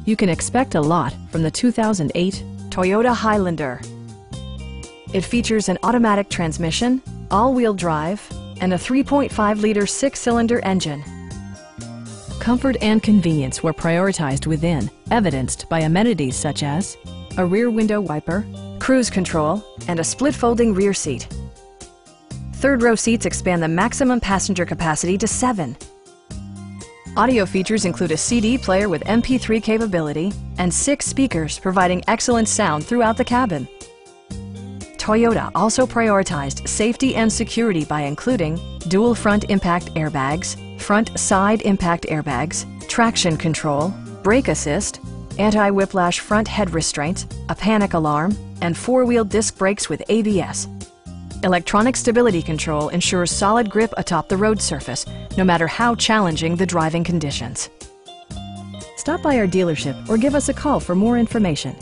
You can expect a lot from the 2008 Toyota Highlander. It features an automatic transmission, all-wheel drive, and a 3.5-liter six-cylinder engine. Comfort and convenience were prioritized within, evidenced by amenities such as a rear window wiper, cruise control, and a split-folding rear seat. Third-row seats expand the maximum passenger capacity to 7. Audio features include a CD player with MP3 capability and 6 speakers providing excellent sound throughout the cabin. Toyota also prioritized safety and security by including dual front impact airbags, front side impact airbags, traction control, brake assist, anti-whiplash front head restraints, a panic alarm, and four-wheel disc brakes with ABS. Electronic stability control ensures solid grip atop the road surface, no matter how challenging the driving conditions. Stop by our dealership or give us a call for more information.